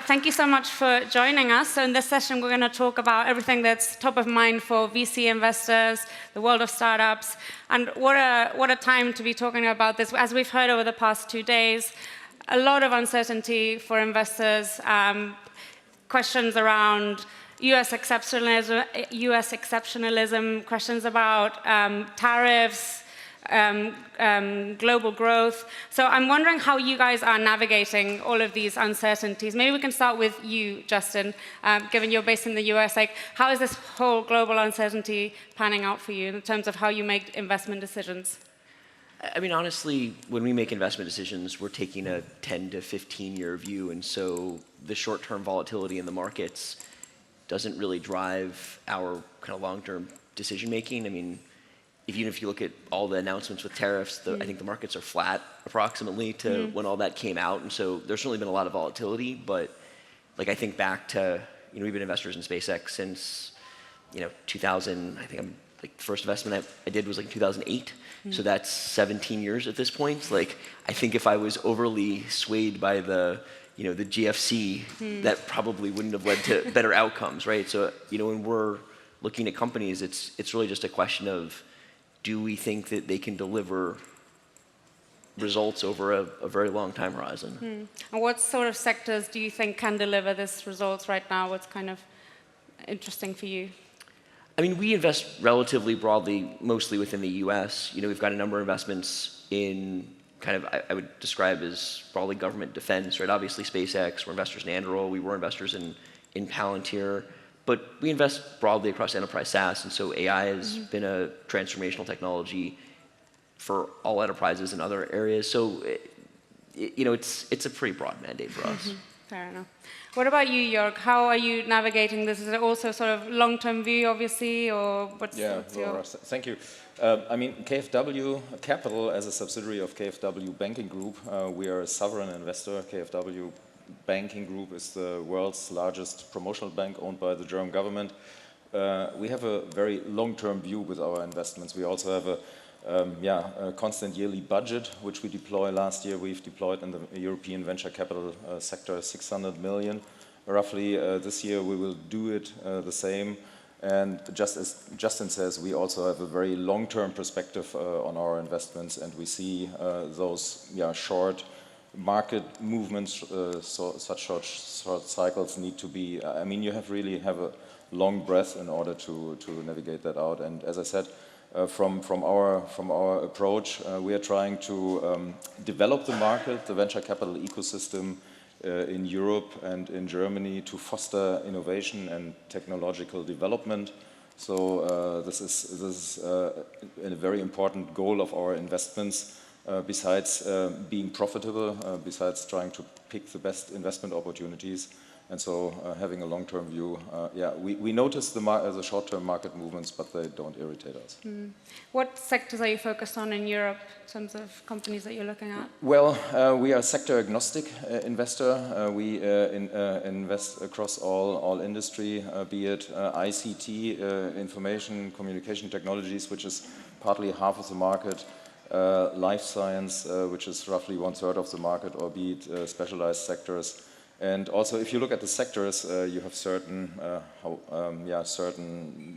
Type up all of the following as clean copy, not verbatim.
thank you so much for joining us. So in this session, we're going to talk about everything that's top of mind for VC investors, the world of startups, and what a time to be talking about this. As we've heard over the past 2 days, a lot of uncertainty for investors, questions around US exceptionalism, questions about tariffs, global growth. So I'm wondering how you guys are navigating all of these uncertainties. Maybe we can start with you, Justin, given you're based in the US. Like, how is this whole global uncertainty panning out for you in terms of how you make investment decisions? I mean, honestly, when we make investment decisions, we're taking a 10 to 15-year view, and so the short-term volatility in the markets doesn't really drive our kind of long-term decision-making. I mean, even if you look at all the announcements with tariffs, I think the markets are flat approximately to when all that came out, and so there's certainly been a lot of volatility. But like I think back to we've been investors in SpaceX since 2000. I think the first investment I did was like 2008, so that's 17 years at this point. Like I think if I was overly swayed by the the GFC, that probably wouldn't have led to better outcomes, right? So when we're looking at companies, it's really just a question of, do we think that they can deliver results over a very long time horizon? And what sort of sectors do you think can deliver this results right now? What's kind of interesting for you? I mean, we invest relatively broadly, mostly within the US. We've got a number of investments in kind of, I would describe as broadly government defense, right? Obviously SpaceX, we're investors in Anduril, we were investors in Palantir. But we invest broadly across enterprise SaaS, and so AI has been a transformational technology for all enterprises in other areas. So, it's a pretty broad mandate for us. Fair enough. What about you, Jörg? How are you navigating this? Is it also sort of long-term view, obviously, or what's your... Thank you. I mean, KfW Capital, as a subsidiary of KfW Banking Group, we are a sovereign investor. KfW Banking Group is the world's largest promotional bank owned by the German government. We have a very long-term view with our investments. We also have a constant yearly budget, which we deploy. Last year we've deployed in the European venture capital sector 600 million. Roughly this year we will do it the same. And just as Justin says, we also have a very long-term perspective on our investments, and we see those short market movements, such short cycles need to be, I mean, you really have a long breath in order to navigate that out. And as I said, from our approach, we are trying to develop the market, the venture capital ecosystem in Europe and in Germany, to foster innovation and technological development. So this is a very important goal of our investments. Besides being profitable, besides trying to pick the best investment opportunities, and so having a long-term view. We notice the short-term market movements, but they don't irritate us. What sectors are you focused on in Europe in terms of companies that you're looking at? Well, we are a sector-agnostic investor. We invest across all industry, be it ICT, information, communication technologies, which is partly half of the market, life science, which is roughly 1/3 of the market, or be it specialized sectors. And also, if you look at the sectors, you have certain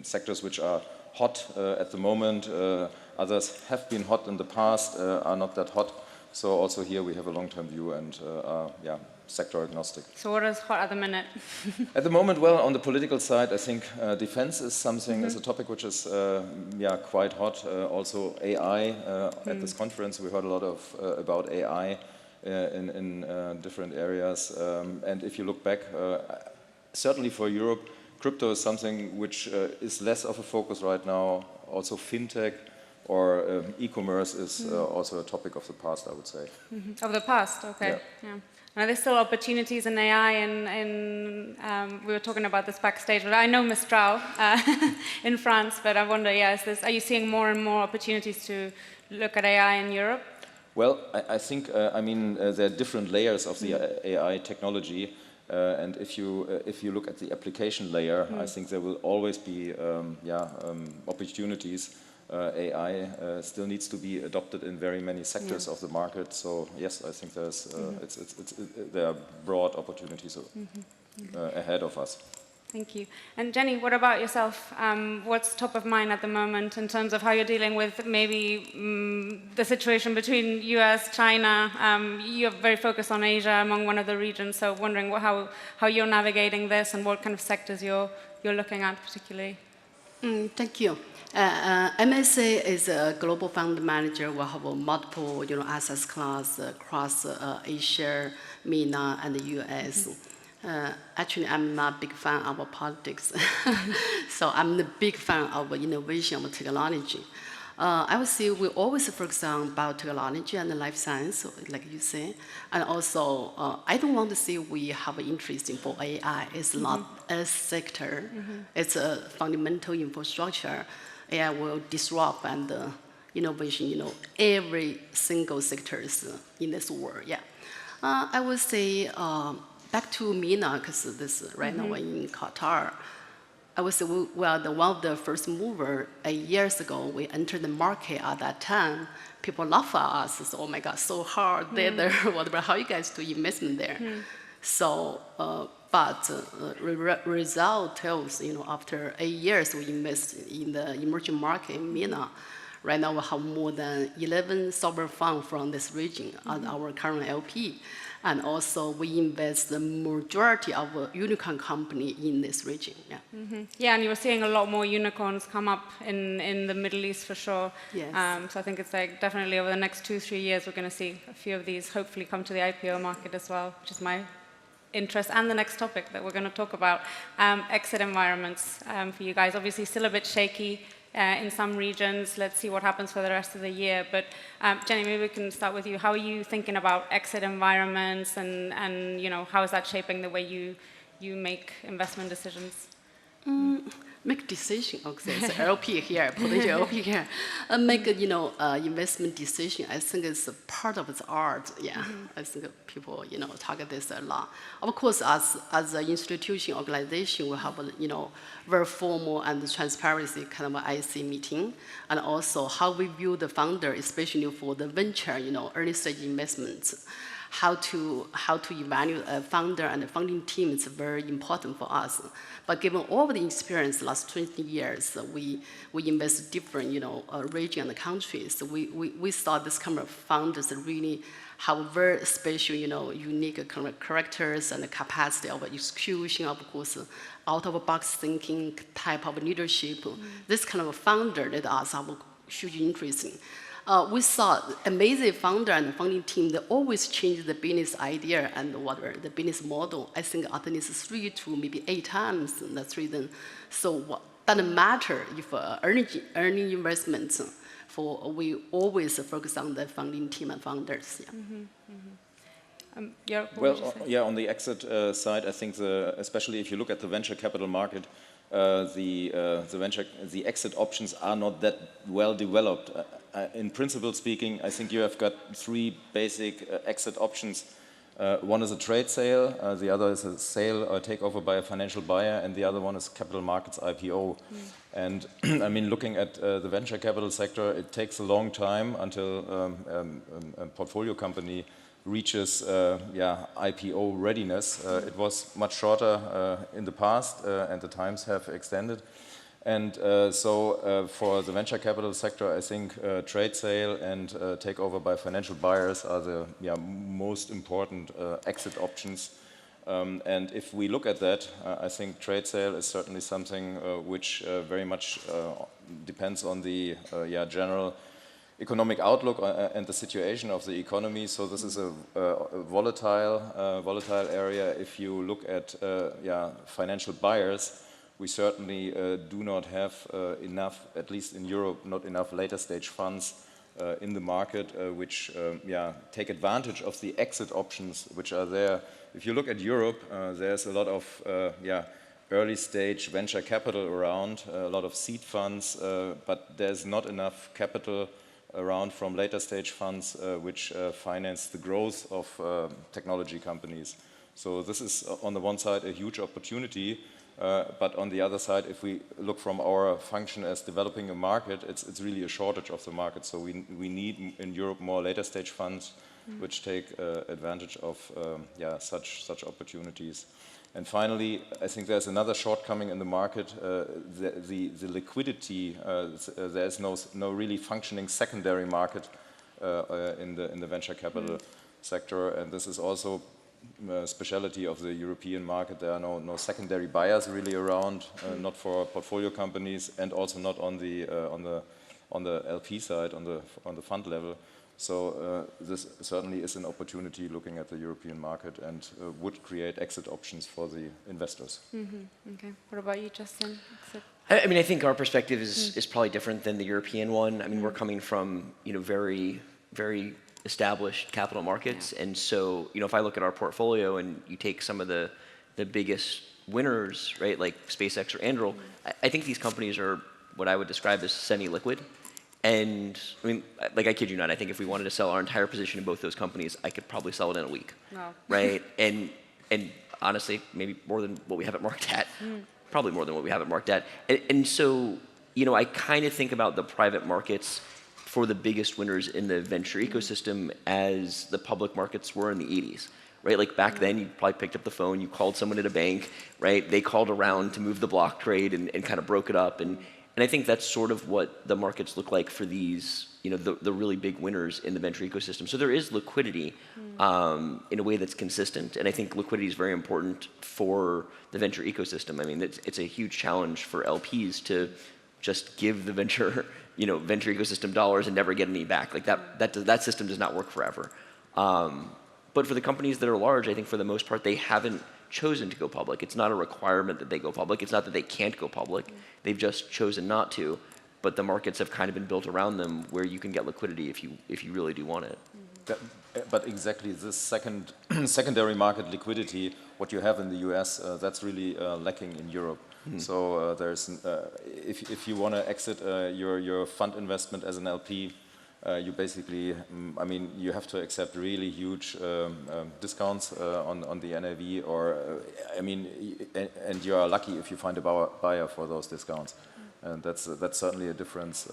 sectors which are hot at the moment. Others have been hot in the past, are not that hot. So also here we have a long-term view and sector agnostic. So what is hot at the minute? At the moment, well, on the political side, I think defense is something, is a topic which is quite hot. Also AI. At this conference, we heard a lot about AI in different areas. And if you look back, certainly for Europe, crypto is something which is less of a focus right now. Also fintech or e-commerce is also a topic of the past, I would say. Of the past, okay. Yeah. Are there still opportunities in AI? And we were talking about this backstage, but I know Mistral in France, but I wonder, are you seeing more and more opportunities to look at AI in Europe? Well, I think, there are different layers of the AI technology, and if you look at the application layer, I think there will always be opportunities. AI still needs to be adopted in very many sectors of the market. So yes, I think there's there are broad opportunities ahead of us. Thank you. And Jenny, what about yourself? What's top of mind at the moment in terms of how you're dealing with maybe the situation between US, China? You're very focused on Asia among one of the regions, so wondering how you're navigating this and what kind of sectors you're looking at particularly. Thank you. MSA is a global fund manager. We have multiple, asset class across Asia, MENA, and the US. Actually, I'm not a big fan of politics, so I'm the big fan of innovation of technology. I would say we always focus on biotechnology and life science, like you say, and also I don't want to say we have an interest in for AI. It's not a sector; it's a fundamental infrastructure. AI will disrupt and innovation, every single sectors in this world. Yeah, I would say. Back to MENA, because this right now in Qatar, I would say we are one of the first mover. 8 years ago, we entered the market at that time. People laugh at us. So, oh my God, so hard there, whatever. How you guys do investment there? So, but result tells, after 8 years, we invest in the emerging market in MENA. Right now, we have more than 11 sovereign funds from this region as our current LP. And also, we invest the majority of unicorn company in this region. Yeah. Yeah, and you were seeing a lot more unicorns come up in the Middle East for sure. Yes. So I think it's like definitely over the next 2-3 years, we're going to see a few of these hopefully come to the IPO market as well, which is my interest. And the next topic that we're going to talk about, exit environments for you guys. Obviously, still a bit shaky. In some regions. Let's see what happens for the rest of the year. But Jenny, maybe we can start with you. How are you thinking about exit environments and how is that shaping the way you make investment decisions? Make decision, okay, so LP here, potential LP here. Make investment decision. I think it's a part of its art. Yeah, I think people target this a lot. Of course, as an institution organization, we have very formal and transparency kind of IC meeting, and also how we view the founder, especially for the venture, early stage investments. How to evaluate a founder and the founding team is very important for us. But given all the experience last 20 years, we invest different region and countries. We saw this kind of founders really have very special unique kind of characters and the capacity of execution, of course, out of box thinking type of leadership. This kind of founder that us have huge interest in. We saw amazing founder and founding team. They always change the business idea and whatever the business model. I think at least 3 to maybe 8 times. That's reason. So what doesn't matter if earning investments. We always focus on the founding team and founders. Yeah. Well, on the exit side, I think especially if you look at the venture capital market, the exit options are not that well developed. In principle speaking, I think you have got 3 basic exit options. One is a trade sale, the other is a sale or takeover by a financial buyer, and the other one is capital markets IPO. And I mean, looking at the venture capital sector, it takes a long time until a portfolio company reaches IPO readiness. It was much shorter in the past, and the times have extended. And so for the venture capital sector, I think trade sale and takeover by financial buyers are the most important exit options. And if we look at that, I think trade sale is certainly something which very much depends on the general economic outlook and the situation of the economy. So this is a volatile area. If you look at financial buyers, we certainly do not have enough, at least in Europe, not enough later stage funds in the market which take advantage of the exit options which are there. If you look at Europe, there's a lot of early stage venture capital around, a lot of seed funds, but there's not enough capital around from later stage funds which finance the growth of technology companies. So this is on the one side a huge opportunity. But on the other side, if we look from our function as developing a market, it's really a shortage of the market. So we need in Europe more later stage funds which take advantage of such opportunities. And finally, I think there's another shortcoming in the market, the liquidity. There's no really functioning secondary market in the venture capital sector, and this is also a specialty of the European market. There are no secondary buyers really around, not for portfolio companies, and also not on the LP side, on the fund level. So this certainly is an opportunity looking at the European market, and would create exit options for the investors. Okay. What about you, Justin? I mean, I think our perspective is probably different than the European one. I mean, we're coming from, very, very established capital markets. And so, if I look at our portfolio and you take some of the biggest winners, right, like SpaceX or Anduril, I think these companies are what I would describe as semi-liquid. And I mean, like, I kid you not, I think if we wanted to sell our entire position in both those companies, I could probably sell it in a week. Wow. Right? And honestly, maybe more than what we have it marked at. Probably more than what we have it marked at. And so, I kind of think about the private markets for the biggest winners in the venture ecosystem as the public markets were in the 80s. Right? Like back then, you probably picked up the phone, you called someone at a bank, right? They called around to move the block trade and kind of broke it up. And I think that's sort of what the markets look like for these, the really big winners in the venture ecosystem. So there is liquidity in a way that's consistent. And I think liquidity is very important for the venture ecosystem. I mean, it's a huge challenge for LPs to just give the venture ecosystem dollars and never get any back. Like that system does not work forever. But for the companies that are large, I think for the most part, they haven't chosen to go public. It's not a requirement that they go public. It's not that they can't go public. They've just chosen not to. But the markets have kind of been built around them where you can get liquidity if you really do want it. But exactly this secondary market liquidity, what you have in the US, that's really lacking in Europe. So there's if you want to exit your fund investment as an LP, you basically, you have to accept really huge discounts on the NAV, or and you are lucky if you find a buyer for those discounts, and that's certainly a difference.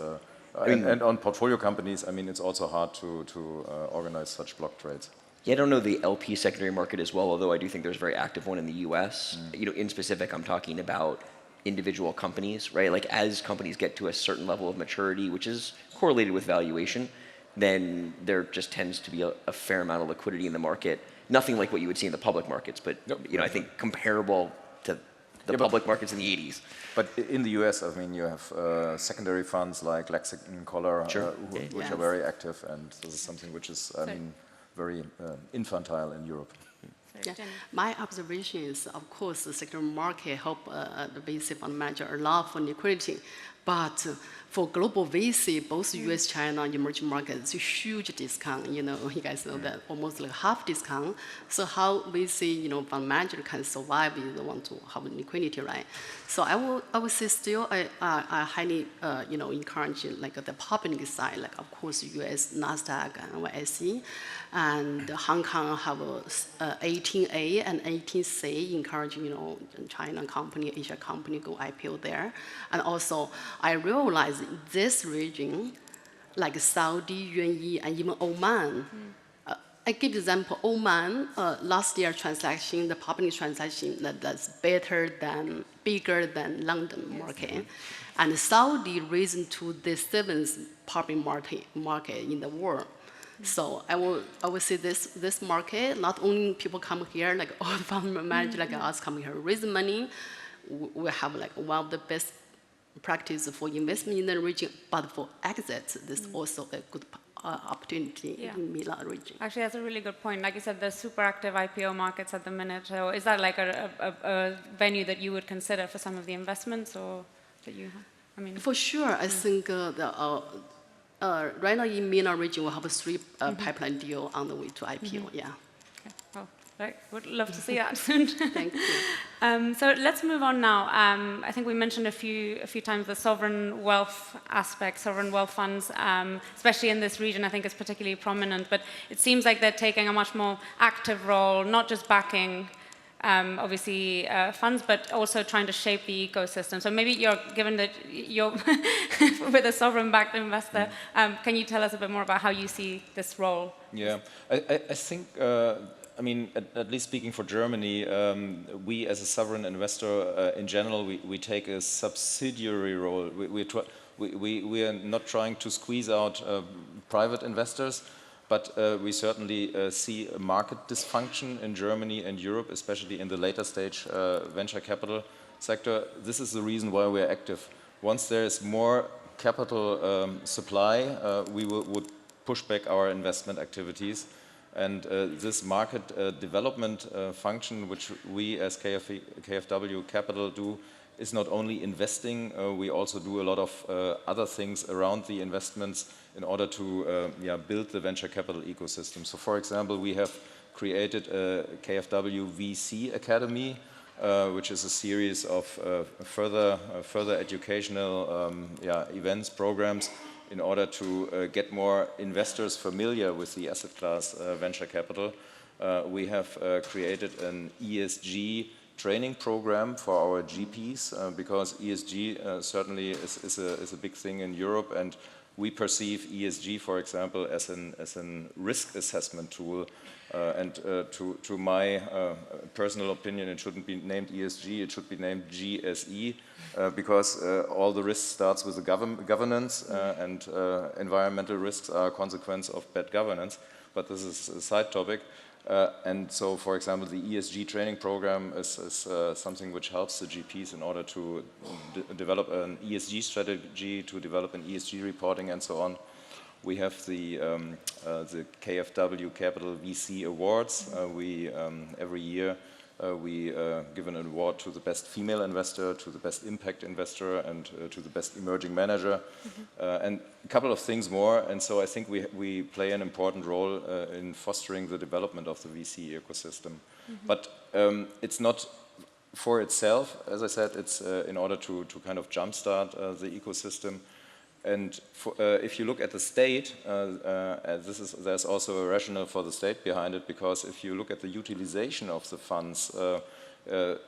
And on portfolio companies, it's also hard to organize such block trades. Yeah, I don't know the LP secondary market as well, although I do think there's a very active one in the US. In specific, I'm talking about individual companies, right? Like as companies get to a certain level of maturity, which is correlated with valuation, then there just tends to be a fair amount of liquidity in the market. Nothing like what you would see in the public markets, but I think comparable to the public markets in the 80s. But in the US, you have secondary funds like Lexington, Collar, which are very active, and this is something which is, very infantile in Europe. Yeah. My observation is, of course, the secondary market help the VC fund manager a lot for liquidity, but for global VC, both US, China, emerging markets, it's a huge discount. You guys know that almost like half discount. So how VC, fund manager can survive if they want to have liquidity, right? So I would say still, I highly, encourage like the public side, like of course US, Nasdaq, and NYSE, and Hong Kong have 18A and 18C, encouraging China company, Asia company go IPO there, and also I realize this region, like Saudi, UAE, and even Oman. I give example, Oman, last year transaction, the public transaction that's bigger than London market. And Saudi risen to the 7th public market in the world. So I will say this market, not only people come here, like all the fund managers like us come here, raise money, we have like one of the best practice for investment in the region, but for exits, this is also a good opportunity in Milan region. Actually, that's a really good point. Like you said, there's super active IPO markets at the minute. So is that like a venue that you would consider for some of the investments, or that you have? For sure, I think right now in Milan region, we have 3 pipeline deal on the way to IPO. Okay. Well, right. Would love to see that soon. Thank you. So let's move on now. I think we mentioned a few times the sovereign wealth aspect, sovereign wealth funds, especially in this region, I think is particularly prominent. But it seems like they're taking a much more active role, not just backing obviously funds, but also trying to shape the ecosystem. So maybe given that you're with a sovereign-backed investor, can you tell us a bit more about how you see this role? Yeah, I think, I mean, at least speaking for Germany, we as a sovereign investor in general, we take a subsidiary role. We are not trying to squeeze out private investors, but we certainly see a market dysfunction in Germany and Europe, especially in the later stage venture capital sector. This is the reason why we are active. Once there is more capital supply, we would push back our investment activities. And this market development function, which we as KfW Capital do, is not only investing, we also do a lot of other things around the investments in order to build the venture capital ecosystem. So for example, we have created a KfW VC Academy, which is a series of further educational events, programs, in order to get more investors familiar with the asset class venture capital. We have created an ESG training program for our GPs because ESG certainly is a big thing in Europe, and we perceive ESG, for example, as an risk assessment tool. And to my personal opinion, it shouldn't be named ESG, it should be named GSE, because all the risks starts with the governance, and environmental risks are a consequence of bad governance. But this is a side topic. And so, for example, the ESG training program is something which helps the GPs in order to develop an ESG strategy, to develop an ESG reporting, and so on. We have the KfW Capital VC Awards. Every year we give an award to the best female investor, to the best impact investor, and to the best emerging manager, and a couple of things more. And so I think we play an important role in fostering the development of the VC ecosystem. But it's not for itself, as I said, it's in order to kind of jumpstart the ecosystem. And if you look at the state, there's also a rationale for the state behind it, because if you look at the utilization of the funds, what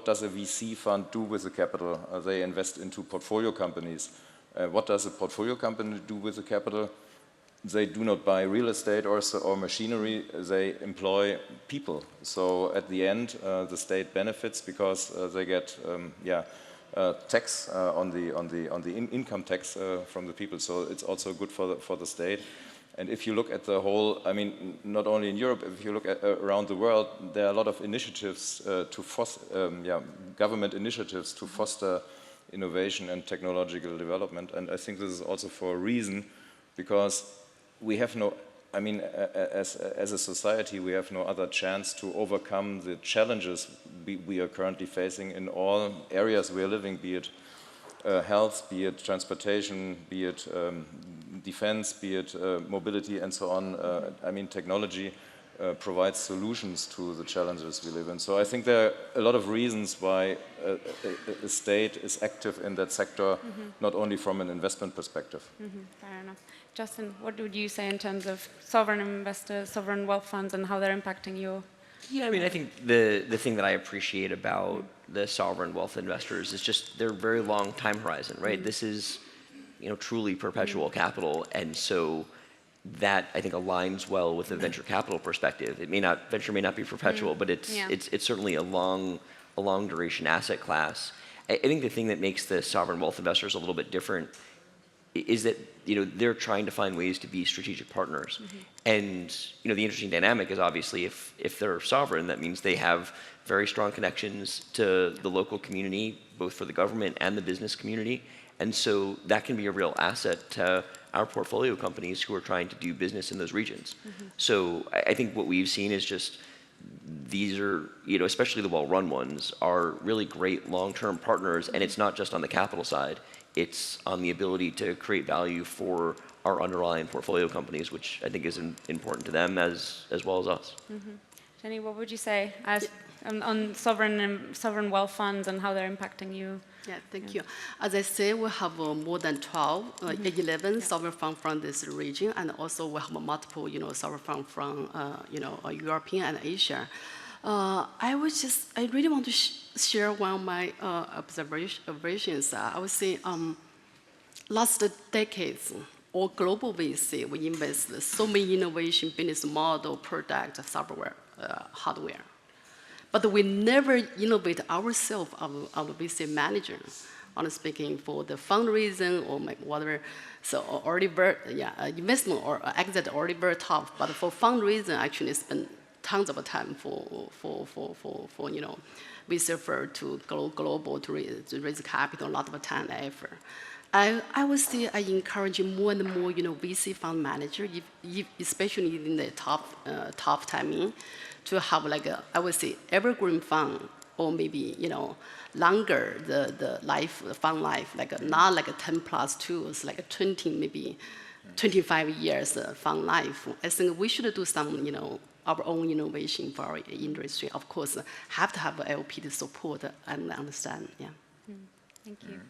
does a VC fund do with the capital? They invest into portfolio companies. What does a portfolio company do with the capital? They do not buy real estate or machinery, they employ people. So at the end, the state benefits because they get tax on the income tax from the people. So it's also good for the state. And if you look at the whole, I mean, not only in Europe, if you look at around the world, there are a lot of initiatives to foster, government initiatives to foster innovation and technological development. And I think this is also for a reason, because we have no, I mean, as a society, we have no other chance to overcome the challenges we are currently facing in all areas we are living, be it health, be it transportation, be it defense, be it mobility, and so on. I mean, technology provides solutions to the challenges we live in. So I think there are a lot of reasons why a state is active in that sector, not only from an investment perspective. Fair enough. Justin, what would you say in terms of sovereign investors, sovereign wealth funds, and how they're impacting you? Yeah, I mean, I think the thing that I appreciate about the sovereign wealth investors is just their very long time horizon, right? This is, truly perpetual capital, and so that I think aligns well with the venture capital perspective. Venture may not be perpetual, but it's certainly a long duration asset class. I think the thing that makes the sovereign wealth investors a little bit different is that they're trying to find ways to be strategic partners. And the interesting dynamic is obviously if they're sovereign, that means they have very strong connections to the local community, both for the government and the business community. And so that can be a real asset to our portfolio companies who are trying to do business in those regions. So I think what we've seen is just these are, especially the well-run ones, are really great long-term partners. And it's not just on the capital side. It's on the ability to create value for our underlying portfolio companies, which I think is important to them as well as us. Jenny, what would you say on sovereign wealth funds and how they're impacting you? Yeah, thank you. As I say, we have more than 11 sovereign funds from this region, and also we have multiple, sovereign funds from, European and Asia. I really want to share one of my observations. I would say last decades, all global VC, we invest so many innovation, business model, product, software, hardware. But we never innovate ourselves, our VC manager, honestly speaking, for the fundraising or whatever. So already investment or exit already very tough. But for fundraising, actually spend tons of time for VC firm to go global to raise capital, a lot of time and effort. I would say I encourage more and more VC fund manager, especially in the tough timing, to have like I would say evergreen fund or maybe longer the fund life, like not like a 10+2, it's like a 20 maybe 25 years fund life. I think we should do some our own innovation for our industry. Of course, have to have LP to support and understand. Yeah. Thank you.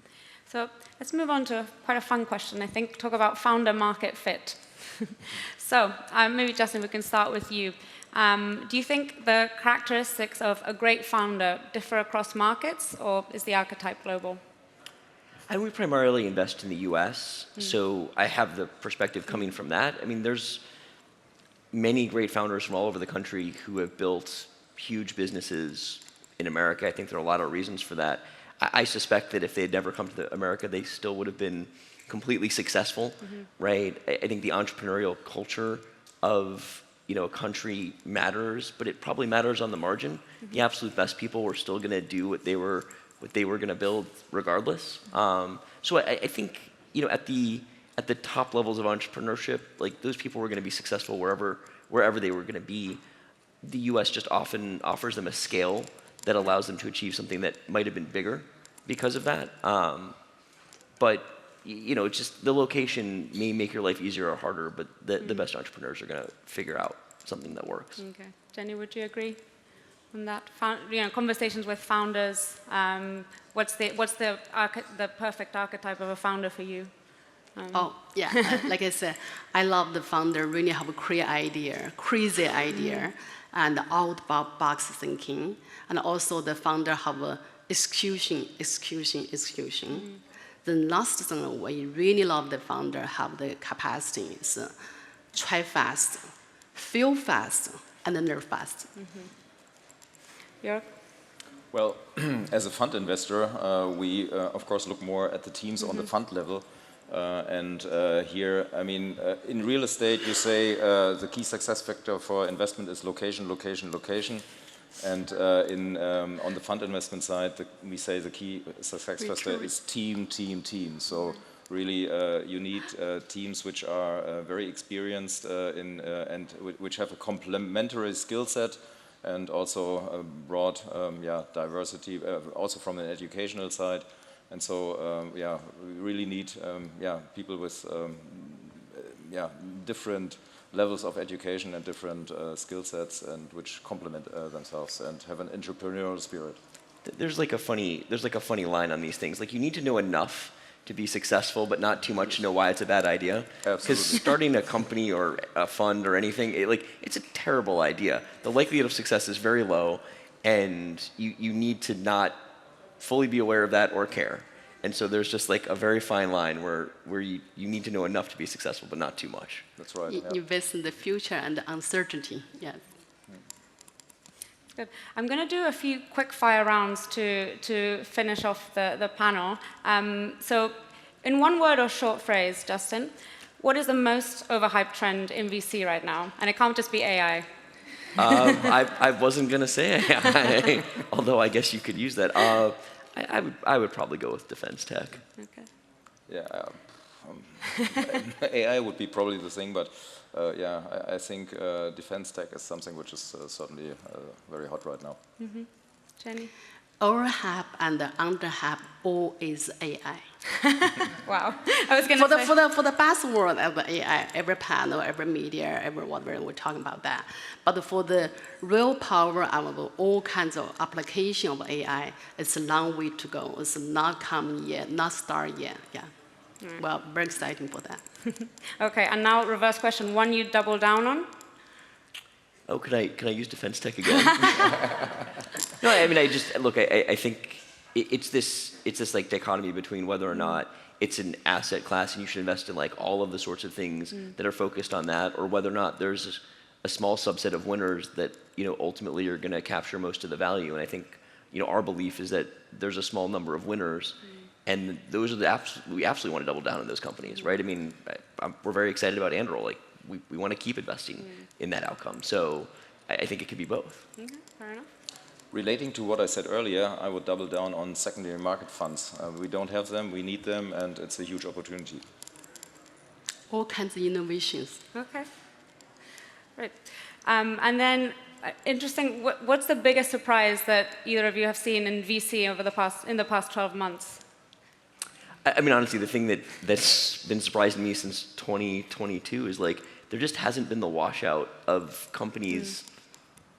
So let's move on to quite a fun question, I think, talk about founder market fit. So maybe, Justin, we can start with you. Do you think the characteristics of a great founder differ across markets, or is the archetype global? And we primarily invest in the US, so I have the perspective coming from that. I mean, there's many great founders from all over the country who have built huge businesses in America. I think there are a lot of reasons for that. I suspect that if they had never come to America, they still would have been completely successful, right? I think the entrepreneurial culture of a country matters, but it probably matters on the margin. The absolute best people were still going to do what they were going to build regardless. So I think at the top levels of entrepreneurship, like those people were going to be successful wherever they were going to be. The U.S. just often offers them a scale that allows them to achieve something that might have been bigger because of that. But it's just the location may make your life easier or harder, but the best entrepreneurs are going to figure out something that works. Okay. Jenny, would you agree on that? Conversations with founders, what's the perfect archetype of a founder for you? Like I said, I love the founder really have a crazy idea, and out-box thinking, and also the founder have a execution. The last thing we really love the founder have the capacity is try fast, feel fast, and then learn fast. Jörg? Well, as a fund investor, we of course look more at the teams on the fund level. Here, I mean, in real estate, you say the key success factor for investment is location, location, location. And on the fund investment side, we say the key success factor is team, team, team. So really, you need teams which are very experienced and which have a complementary skill set, and also a broad diversity, also from an educational side. And so, we really need people with different levels of education and different skill sets, and which complement themselves and have an entrepreneurial spirit. There's like a funny line on these things. Like, you need to know enough to be successful, but not too much to know why it's a bad idea. Because starting a company or a fund or anything, it's a terrible idea. The likelihood of success is very low, and you need to not fully be aware of that or care. And so there's just like a very fine line where you need to know enough to be successful, but not too much. That's right. Invest in the future and the uncertainty. Yeah. Good. I'm going to do a few quick fire rounds to finish off the panel. So in one word or short phrase, Justin, what is the most overhyped trend in VC right now? And it can't just be AI. I wasn't going to say AI, although I guess you could use that. I would probably go with defense tech. Okay. Yeah, AI would be probably the thing, but I think defense tech is something which is certainly very hot right now. Jenny? Overhype and underhype all is AI. Wow. I was going to say. For the buzzword of AI, every panel, every media, every whatever, we're talking about that. But for the real power of all kinds of application of AI, it's a long way to go. It's not come yet, not start yet. Yeah. Right. Well, very exciting for that. Okay, and now reverse question. One you double down on? Oh, can I use defense tech again? No, I mean, I think it's this like dichotomy between whether or not it's an asset class and you should invest in like all of the sorts of things that are focused on that, or whether or not there's a small subset of winners that, you know, ultimately are going to capture most of the value. And I think, you know, our belief is that there's a small number of winners, and those are we absolutely want to double down on those companies, right? I mean, we're very excited about Anduril. Like, we want to keep investing in that outcome. So I think it could be both. Okay, fair enough. Relating to what I said earlier, I would double down on secondary market funds. We don't have them, we need them, and it's a huge opportunity. All kinds of innovations. Okay. Right. And then, interesting, what's the biggest surprise that either of you have seen in VC in the past 12 months? I mean, honestly, the thing that's been surprising me since 2022 is like there just hasn't been the washout of companies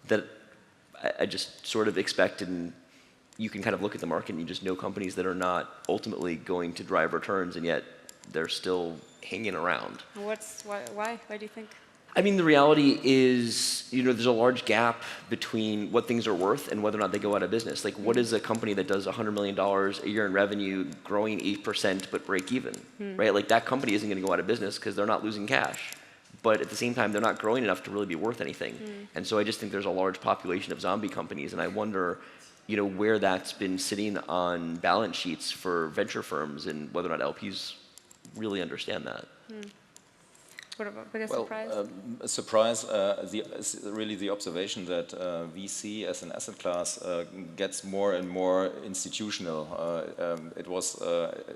that I just sort of expected, and you can kind of look at the market and you just know companies that are not ultimately going to drive returns, and yet they're still hanging around. Why? Why do you think? I mean, the reality is, you know, there's a large gap between what things are worth and whether or not they go out of business. Like, what is a company that does $100 million a year in revenue, growing 8% but break even, right? Like, that company isn't going to go out of business because they're not losing cash. But at the same time, they're not growing enough to really be worth anything. And so I just think there's a large population of zombie companies, and I wonder, you know, where that's been sitting on balance sheets for venture firms and whether or not LPs really understand that. What about biggest surprise? A surprise, really the observation that VC as an asset class gets more and more institutional. It was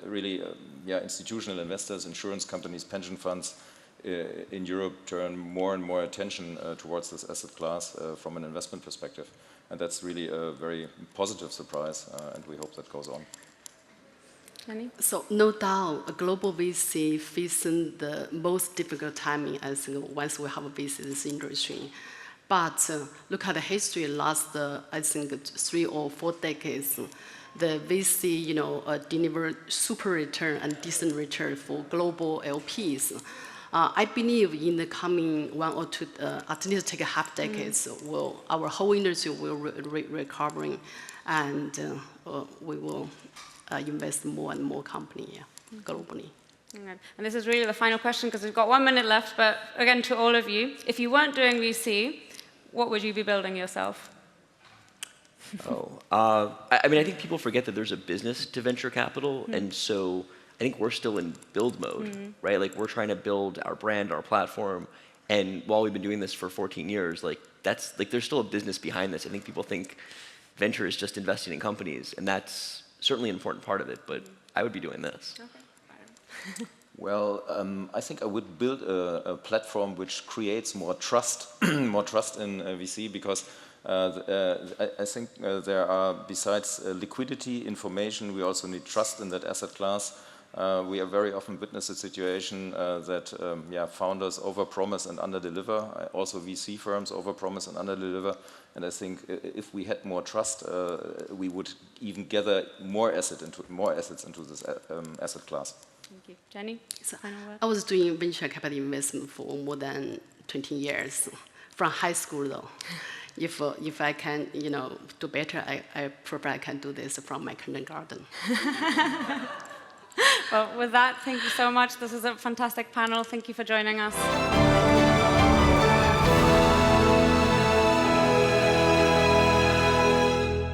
really, institutional investors, insurance companies, pension funds in Europe turn more and more attention towards this asset class from an investment perspective. And that's really a very positive surprise, and we hope that goes on. So no doubt, a global VC facing the most difficult timing, I think, once we have a VC in this industry. But look at the history, last, I think, 3 or 4 decades, the VC, you know, delivered super return and decent return for global LPs. I believe in the coming 1 or 2, at least take a half decades, our whole industry will recovering, and we will invest more and more company globally. Okay. And this is really the final question because we've got 1 minute left, but again, to all of you, if you weren't doing VC, what would you be building yourself? I mean, I think people forget that there's a business to venture capital, and so I think we're still in build mode, right? Like, we're trying to build our brand, our platform, and while we've been doing this for 14 years, like, that's, like, there's still a business behind this. I think people think venture is just investing in companies, and that's certainly an important part of it, but I would be doing this. Okay. Well, I think I would build a platform which creates more trust, more trust in VC, because I think there are, besides liquidity, information, we also need trust in that asset class. We are very often witness a situation that founders overpromise and underdeliver. Also, VC firms overpromise and underdeliver. And I think if we had more trust, we would even gather more assets into this asset class. Thank you, Jenny. So I was doing venture capital investment for more than 20 years, from high school though. If I can, you know, do better, I prefer I can do this from my kindergarten. Well, with that, thank you so much. This is a fantastic panel. Thank you for joining us.